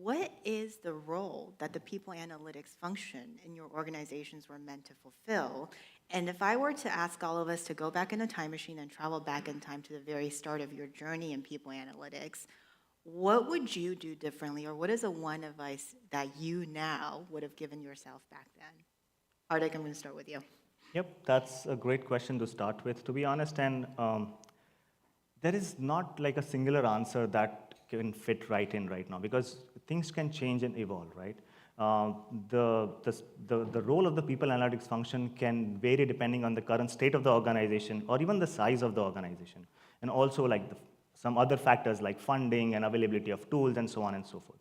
what is the role that the people analytics function in your organizations were meant to fulfill? And if I were to ask all of us to go back in a time machine and travel back in time to the very start of your journey in people analytics, what would you do differently, or what is a one advice that you now would have given yourself back then? Hardik, I'm going to start with you. Yep, that's a great question to start with, to be honest. And there is not like a singular answer that can fit right in right now because things can change and evolve, right? The role of the people analytics function can vary depending on the current state of the organization or even the size of the organization. And also like some other factors like funding and availability of tools and so on and so forth.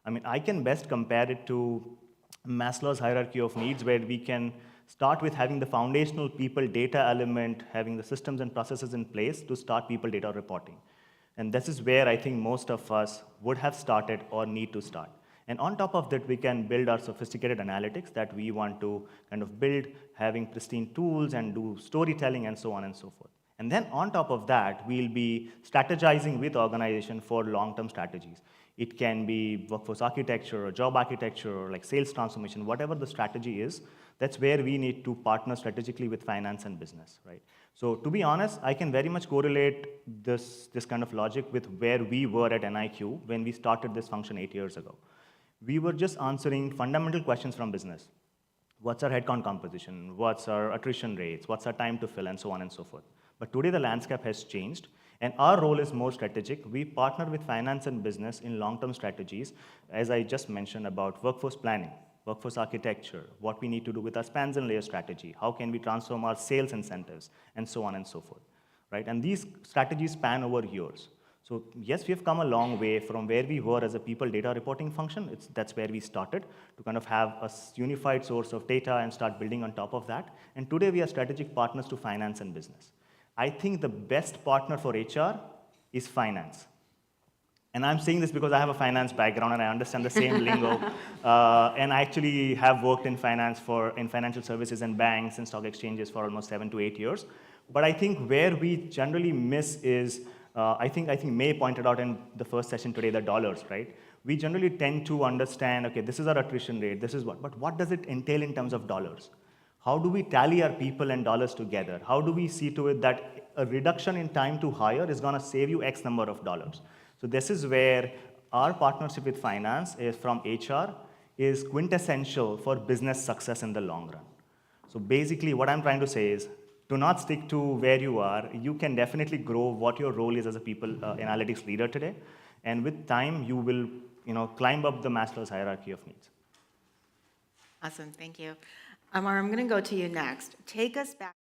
I mean, I can best compare it to Maslow's hierarchy of needs, where we can start with having the foundational people data element, having the systems and processes in place to start people data reporting. And this is where I think most of us would have started or need to start. And on top of that, we can build our sophisticated analytics that we want to kind of build, having pristine tools and do storytelling and so on and so forth. And then on top of that, we'll be strategizing with organization for long-term strategies. It can be workforce architecture or job architecture or like sales transformation, whatever the strategy is, that's where we need to partner strategically with finance and business, right? So to be honest, I can very much correlate this kind of logic with where we were at NIQ when we started this function 8 years ago. We were just answering fundamental questions from business. What's our headcount composition? What's our attrition rates? What's our time to fill? And so on and so forth. But today the landscape has changed, and our role is more strategic. We partner with finance and business in long-term strategies, as I just mentioned about workforce planning, workforce architecture, what we need to do with our spans and layers strategy, how can we transform our sales incentives, and so on and so forth, right? And these strategies span over years. So yes, we've come a long way from where we were as a people data reporting function. That's where we started to kind of have a unified source of data and start building on top of that. And today we are strategic partners to finance and business. I think the best partner for HR is finance. And I'm saying this because I have a finance background and I understand the same lingo. And I actually have worked in finance in financial services and banks and stock exchanges for almost 7 to 8 years. But I think where we generally miss is, I think May pointed out in the first session today, the dollars, right? We generally tend to understand, okay, this is our attrition rate, this is what, but what does it entail in terms of dollars? How do we tally our people and dollars together? How do we see to it that a reduction in time to hire is going to save you X number of dollars? So this is where our partnership with finance from HR is quintessential for business success in the long run. So basically what I'm trying to say is, do not stick to where you are. You can definitely grow what your role is as a people analytics leader today. And with time, you will climb up the Maslow's hierarchy of needs. Awesome, thank you. Amar, I'm going to go to you next. Take us back.